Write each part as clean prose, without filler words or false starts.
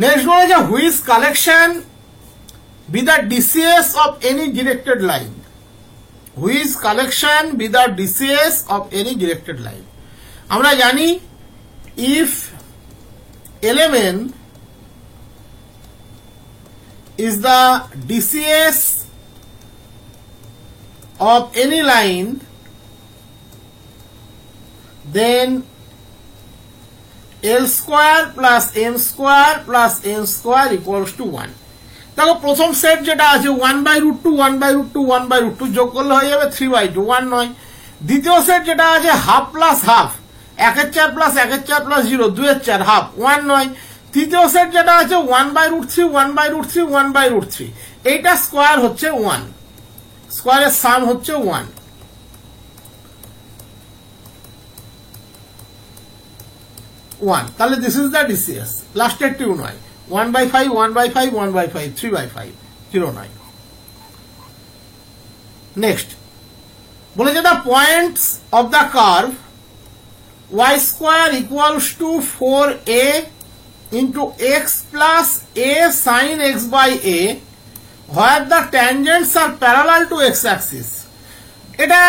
Next বলেছে which collection be the DCS of any directed line. Which collection be the DCS of any directed line? আমরা জানি if element is the DCS of any line, then L square plus M square plus N square equals to 1. দেখো প্রথম set যেটা আছে 1/√2 1/√2 1/√2 যোগ করলে হয়ে যাবে 3/2 1 নয়। দ্বিতীয় সেট যেটা আছে half plus half 1/4 plus 1/4 plus 0 2/4 half 1 নয়। তৃতীয় সেট যেটা আছে 1/√3 1/√3 1/√3 এইটা স্কোয়ার হচ্ছে 1, স্কোয়ারের সাম হচ্ছে 1। তাহলে দিস ইজ দ্য ডিসিএস, লাস্টের টিউ নয় 1/5 1/5 1/5 3/5 0 9। নেক্সট বলেছে the points of the curve y square equals to 4a into x plus a sin x by a where the tangents are parallel to x axis। এটা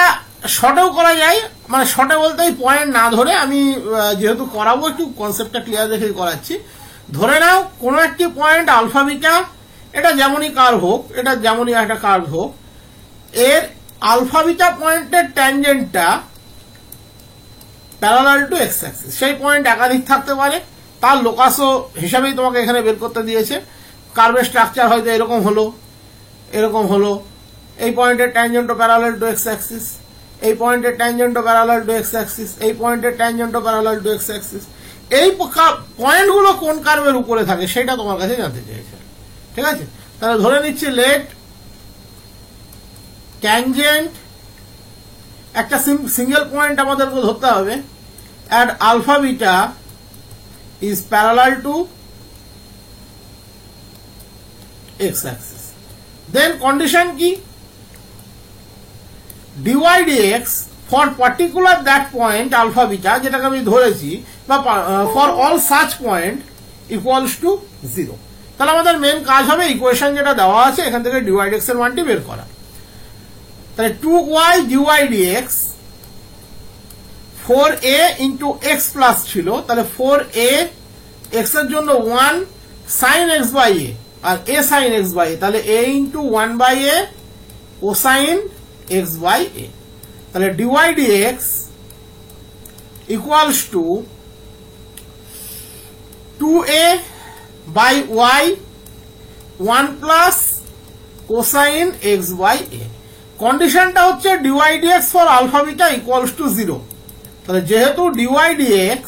শর্টেও করা যায়, মানে শর্টে বলতে এই পয়েন্ট না ধরে, আমি যেহেতু করাবো একটু কনসেপ্টটা ক্লিয়ার রেখে করাচ্ছি। ধরে নাও কোনো একটি পয়েন্ট আলফা বিটা, এটা যেমনই কার্ভ হোক, এটা যেমনই একটা কার্ভ হোক, এর আলফা বিটা পয়েন্টের ট্যানজেন্টটা প্যারালাল টু এক্স অ্যাক্সিস। সেই পয়েন্ট একাধিক থাকতে পারে, তার লোকাসও হিসাবেই তোমাকে এখানে বের করতে দিয়েছে। কার্ভের স্ট্রাকচার হয়তো এরকম হলো, এরকম হলো, এই পয়েন্টের ট্যানজেন্টও প্যারালাল টু এক্স অ্যাক্সিস, এই পয়েন্টের ট্যানজেন্টও প্যারালাল টু এক্স অ্যাক্সিস, এই পয়েন্টের ট্যানজেন্টও প্যারালাল টু এক্স অ্যাক্সিস। এই পয়েন্টগুলো কোন কার্ভের উপরে থাকে সেটা তোমার কাছে জানতে চাইছে, ঠিক আছে? তাহলে ধরে নিচ্ছি লেট ট্যানজেন্ট, একটা সিঙ্গেল পয়েন্ট আমাদেরকে ধরতে হবে, at alpha beta is parallel to x axis. Then condition কি? dy dx for particular that point alpha beta, যেটাকে আমি ধরেছি, বা for all such point equals to 0। তাহলে আমাদের মেন কাজ হবে ইকুয়েশন যেটা দেওয়া আছে এখান থেকে dy dx এর মানটি বের করা। তাহলে 2y dy dx 4a into x plus ছিল, তাহলে 4a x এর জন্য 1 sin x বাই a আর a sin x by a, তাহলে a into 1/a cosine x by a। তাহলে dy dx equals to 2a by y 1 plus cosine x by a। কন্ডিশনটা হচ্ছে dy dx for alpha beta equals to 0। তাহলে যেহেতু dy dx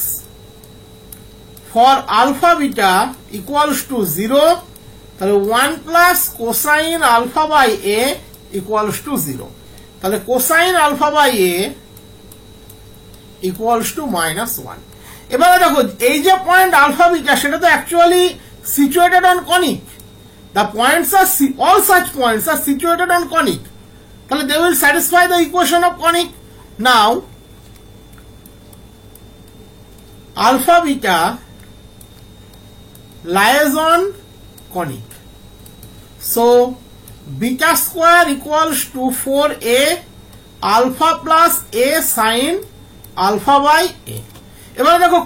for alpha beta equals to 0, তাহলে 1 plus cosine alpha by a equals to 0। তাহলে cosine alpha by a equals to -1। এবারে দেখো এই যে পয়েন্ট আলফা বিটা সেটা তো actually situated on conic. The points are all such points are situated on conic, তাহলে they will satisfy the equation of conic. Now alpha beta lies on conic, so beta square equals to 4a alpha plus a sin alpha by a। এবারে দেখো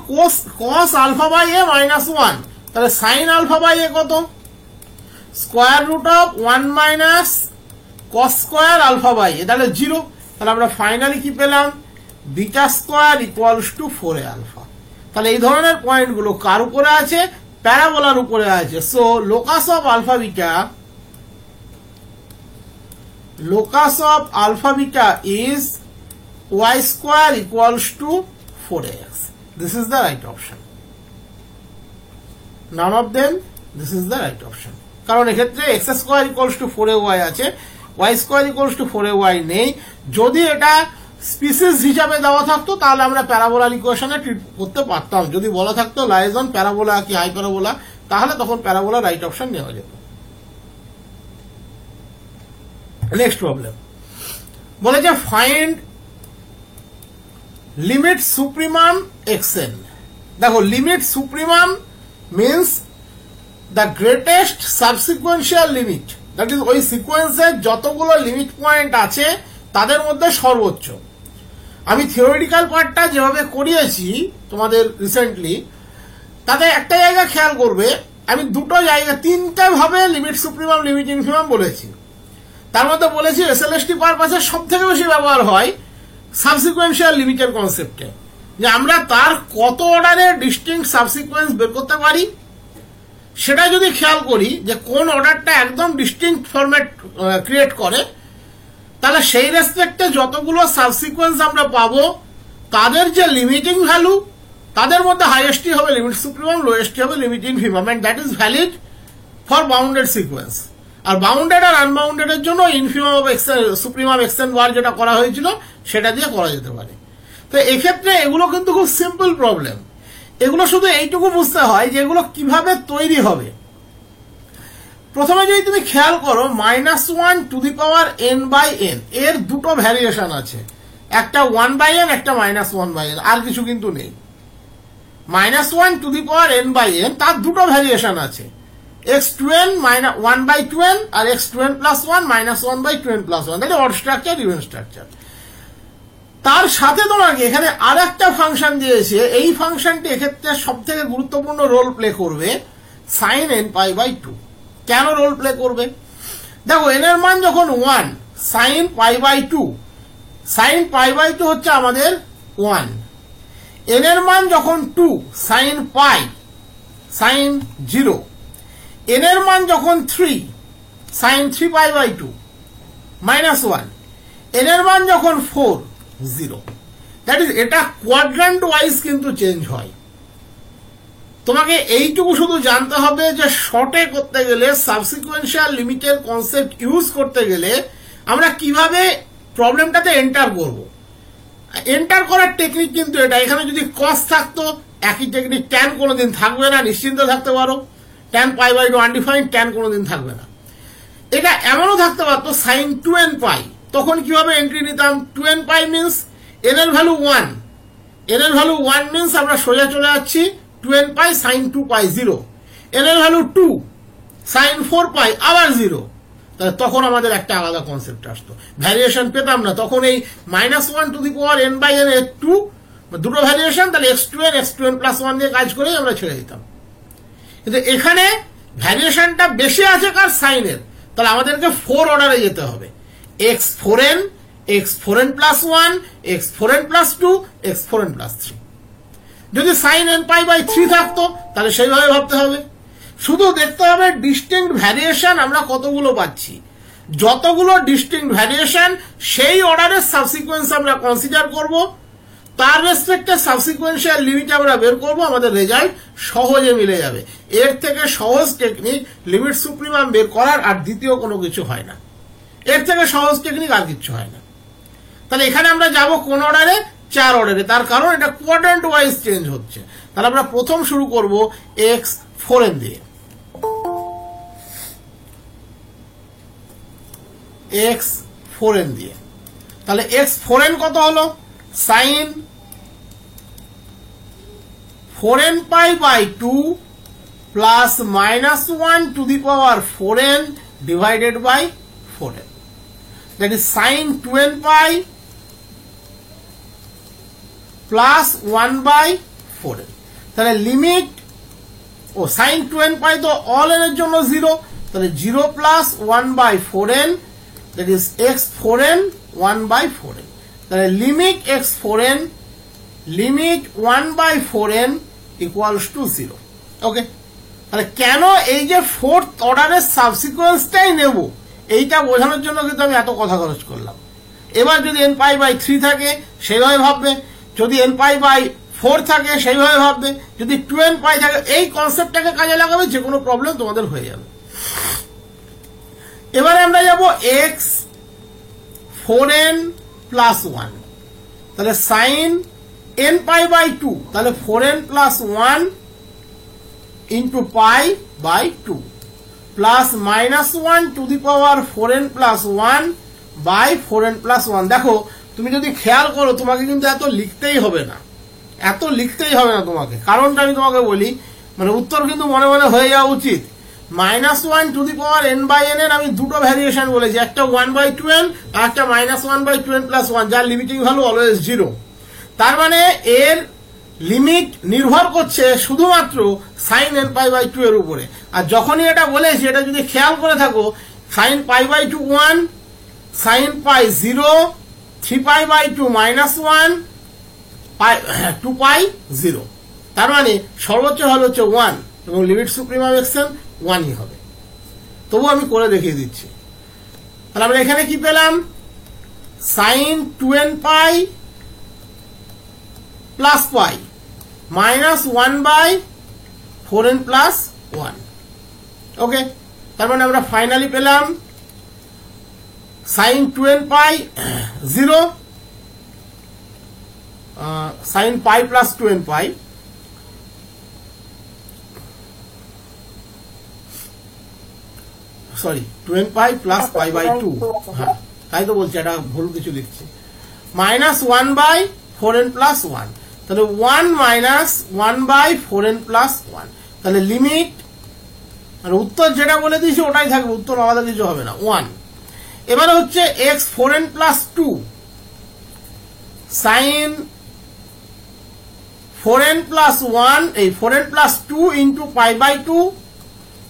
cos alpha by a -1, তাহলে sin alpha by a কত? Square root of 1 minus cos square alpha by a, তাহলে 0। তাহলে আমরা finally কি পেলাম? Beta square equals to 4a alpha. তাহলে এই ধরনের পয়েন্টগুলো কার উপরে আছে? প্যারাবোলার উপরে আছে। So locus of alpha beta, locus of alpha beta is y square equals to 4ax. This is the right option. None of them, this is the right option. কারণ এক্ষেত্রে x square equals to 4ay আছে, y square equals to 4ay নেই। যদি এটা species হিসাবে দেওয়া থাকতো তাহলে আমরা প্যারাবোলার ইকুয়েশনে ট্রিট করতে পারতাম। যদি বলা থাকতো লাইজ অন প্যারাবোলা কি হাইপারাবোলা, তাহলে তখন প্যারাবোলা রাইট অপশন নেওয়া যেত। নেক্সট প্রবলেম বলেছে ফাইন্ড লিমিট সুপ্রিমাম এক্সএন। দেখো limit supremum means the greatest subsequential limit, that is ওই সিকোয়েন্সের যতগুলো লিমিট পয়েন্ট আছে তাদের মধ্যে সর্বোচ্চ। আমি থিওরিটিক্যাল পার্টটা যেভাবে করিয়েছি তোমাদের রিসেন্টলি, তাতে একটা জায়গা খেয়াল করবে, আমি দুটো জায়গা তিনটা ভাবে লিমিট সুপ্রিমাম লিমিট ইনফিমাম বলেছি। তার মধ্যে বলেছি এসএলএসটি পারপাসে সব থেকে বেশি ব্যবহার হয় সাবসিকুয়েন্সিয়াল লিমিটের কনসেপ্টে, যে আমরা তার কত অর্ডারে ডিস্টিংক্ট সাবসিকুয়েন্স বের করতে পারি সেটা যদি খেয়াল করি, যে কোন অর্ডারটা একদম ডিস্টিংক্ট ফরম্যাট ক্রিয়েট করে, তাহলে সেই রেসপেক্টে যতগুলো সাবসিকুয়েন্স আমরা পাবো তাদের যে লিমিটিং ভ্যালু, তাদের মধ্যে হাইয়েস্টই হবে লিমিট সুপ্রিমাম, লোয়েস্টই হবে limit infimum, and that is valid for bounded sequence. আর বাউন্ডেড আর আনবাউন্ডেড এর জন্য ইনফিমাম সুপ্রিমাম এক্সটেন্ড বার যেটা করা হয়েছিল সেটা দিয়ে করা যেতে পারে। তো এক্ষেত্রে এগুলো কিন্তু খুব সিম্পল প্রবলেম। এগুলো শুধু এইটুকু বুঝতে হয় যে এগুলো কিভাবে তৈরি হবে। প্রথমে যদি তুমি খেয়াল করো -1 টু দি পাওয়ার n/n এর দুটো ভ্যারিয়েশন আছে, একটা 1/n, একটা -1/n, আর কিছু কিন্তু নেই। -1 টু দি পাওয়ার n/n তার দুটো ভ্যারিয়েশন আছে, x2n 1/2n আর x2n + 1 -1/2n + 1, এটা অড স্ট্রাকচার ইভেন স্ট্রাকচার। তার সাথে তোমাকে এখানে আর একটা ফাংশন দিয়েছে, এই ফাংশনটি এক্ষেত্রে সব থেকে গুরুত্বপূর্ণ রোল প্লে করবে sin nπ/2। কেন রোল প্লে করবে? দেখো n এর মান যখন 1, sin π/2, sin π/2 হচ্ছে আমাদের 1। n এর মান যখন 2, sin π, sin 0। n এর মান যখন 3, sin 3π/2 -1। n এর মান যখন 4, 0। দ্যাট ইজ এটা কোয়াড্রান্ট ওয়াইজ কিন্তু চেঞ্জ হয়। তোমাকে এইটুকু শুধু জানতে হবে যে শর্টে করতে গেলে, সাবসিকুয়েন্সিয়াল লিমিটের কনসেপ্ট ইউজ করতে গেলে আমরা কিভাবে প্রবলেমটাতে এন্টার করব। এন্টার করার টেকনিক কিন্তু এটা। এখানে যদি কস থাকতো একই টেকনিক, ট্যান কোনোদিন থাকবে না, নিশ্চিন্ত থাকতে পারো। ট্যান π/2 আনডিফাইন্ড, ট্যান কোনোদিন থাকবে না। এটা এমনও থাকতে পারতো sin 2nπ, তখন কিভাবে এন্ট্রি নিতাম? 2nπ মিনস n এর ভ্যালু 1, n এর ভ্যালু 1 মিনস আমরা সোজা চলে যাচ্ছি 2nπ sin 2π 0, n এর ভ্যালু 2 sin 4π আবার 0। তাহলে তখন আমাদের একটা আলাদা কনসেপ্ট আসতো, ভ্যারিয়েশন পেতাম না। তখন এই -1 টু দি পাওয়ার n/n এর 2 দুটো ভ্যারিয়েশন, তাহলে x2n + 1 দিয়ে কাজ করেই আমরা ছেড়ে দিতাম। কিন্তু এখানে ভ্যারিয়েশনটা বেশি আছে কার? সাইনের। তাহলে আমাদেরকে 4 অর্ডারে যেতে হবে, x4n, x4n + 1, x4n + 2, x4n + 3। যদি sin nπ/3 থাকতো তাহলে সেইভাবে ভাবতে হবে। শুধু দেখতে হবে ডিস্টিংক্ট ভ্যারিয়েশন আমরা কতগুলো পাচ্ছি। যতগুলো ডিস্টিংক্ট ভ্যারিয়েশন সেই অর্ডারের সাবসিকুয়েন্স আমরা কনসিডার করব, তার রেসপেক্টে সাবসিকুয়েন্সিয়াল লিমিট আমরা বের করব, আমাদের রেজাল্ট সহজে মিলে যাবে। এর থেকে সহজ টেকনিক লিমিট সুপ্রিমাম বের করার আর দ্বিতীয় কোনো কিছু হয় না। এর থেকে সহজ টেকনিক আর কিছু হয় না। তাহলে এখানে আমরা যাব কোন অর্ডারে? 4 অর্ডারে। তার কারণ এটা কোয়াড্রান্ট ওয়াইজ চেঞ্জ হচ্ছে। তাহলে আমরা প্রথম শুরু করব x4n দিয়ে। x4n দিয়ে তাহলে x4n কত হলো? sin 4nπ/2 plus -1 to the power 4n divided by 4n, that is sin 2nπ plus 1/4n। তাহলে লিমিট sin 2nπ তো অল n এর জন্য 0, তাহলে 0 plus 1/4n, that is x4n 1/4n। তাহলে limit x4n, limit 1/4n equals to 0। ওকে, তাহলে কেন এই যে ফোর্থ অর্ডারের সাবসিকুয়েন্সটাই নেব এইটা বোঝানোর জন্য কিন্তু আমি এত কথা খরচ করলাম। এবার যদি nπ/3 থাকে সেইভাবে ভাববে, যদি nπ/4 থাকে সেইভাবে ভাববে, যদি 2nπ থাকে, এই কনসেপ্টটাকে কাজে লাগাবে, যে কোনো প্রবলেম তোমাদের হয়ে যাবে। এবারে আমরা যাব x4n + 1, তাহলে sin nπ/2, তাহলে 4n + 1 into π/2 plus -1 to the power 4n + 1 by 4n + 1। দেখো তুমি যদি খেয়াল করো তোমাকে কিন্তু এত লিখতেই হবে না, তোমাকে। কারণটা আমি তোমাকে বলি, মানে উত্তর কিন্তু মনে মনে হয়ে যাওয়া উচিত। -1 টু দি পাওয়ার n/n এর আমি দুটো ভ্যারিয়েশন বলেছি, একটা 1/2n আর একটা -1/2n + 1, যার লিমিটিং ভ্যালু অলওয়েজ 0। তার মানে এর লিমিট নির্ভর করছে শুধুমাত্র sin nπ/2 এর উপরে। আর যখনই এটা বলেছি, এটা যদি খেয়াল করে থাকো, sin π/2 1, sin π 0, 3π/2 -1, 2π 0। তার মানে সর্বোচ্চ হল হচ্ছে 1 এবং লিমিট সুপ্রিমাম এক্সটেন 1ই হবে। তবু আমি করে দেখিয়ে দিচ্ছি। তাহলে আমরা এখানে কি পেলাম? sin 2nπ plus π -1/4n + 1। ওকে, তার মানে আমরা ফাইনালি পেলাম sin 2nπ 0, sin π plus 2nπ, sorry 2nπ plus π/2, হ্যাঁ তাই তো বলছি, এটা ভুল কিছু লিখছি, -1/4n + 1। তাহলে 1 - 1/4n + 1, তাহলে লিমিট, আর উত্তর যেটা বলে দিয়েছি ওটাই থাকবে, উত্তর আলাদা কিছু হবে না, 1। এবারে হচ্ছে x 4n + 2 sin 4n + 1, এই 4n + 2 into π/2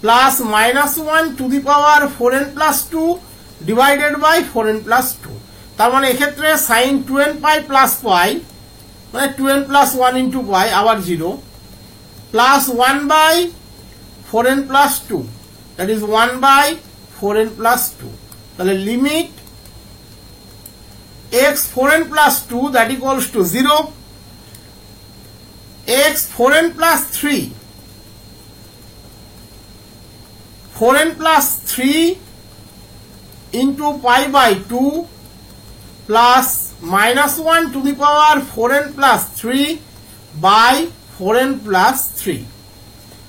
plus -1 to the power 4n + 2 divided by 4n + 2। তার মানে এক্ষেত্রে sin 2nπ প্লাস π, মানে 2n + 1 ইন্টু π, আবার 0, plus 1/4n + 2, that is 1/4n + 2। তাহলে limit x 4n + 2 that equals to 0, x 4n + 3, 4n + 3 into π/2 plus -1 to the power 4n + 3 by 4n + 3।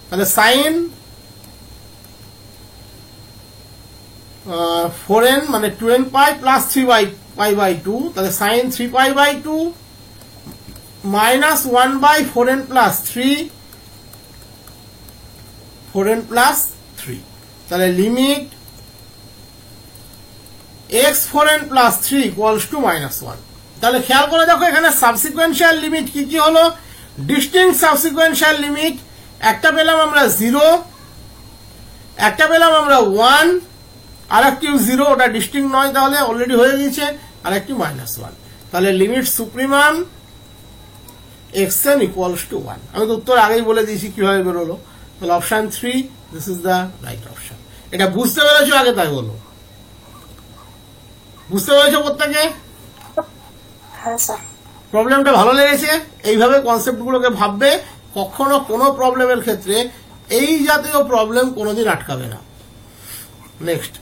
তাহলে sin 4n মানে 2nπ plus 3π/2, তাহলে sin 3π/2 -1/4n + 3, 4n + 3। তাহলে limit x 4n + 3 equals to -1। তাহলে খেয়াল করে দেখো এখানে সাবসিকুয়েন্সিয়াল লিমিট কি কি হলো। ডিস্টিংক্ট সাবসিকুয়েন্সিয়াল লিমিট, একটা পেলাম আমরা 0, একটা পেলাম আমরা 1, আর একটি 0, ওটা ডিস্টিংক্ট নয়, তাহলে অলরেডি হয়ে গেছে, আর একটি -1। তাহলে limit supremum xn equals to 1। আমি তো উত্তর আগেই বলে দিয়েছি কিভাবে বেরোলো। তাহলে option 3, this is the right option. এটা বুঝতে পেরেছো আগে তাই বলো? বুঝতে পেরেছো প্রত্যেকে? প্রবলেমটা ভালো লেগেছে? এইভাবে কনসেপ্টগুলোকে ভাববে, কখনো কোনো প্রবলেমের ক্ষেত্রে এই জাতীয় প্রবলেম কোনোদিন আটকাবে না। নেক্সট।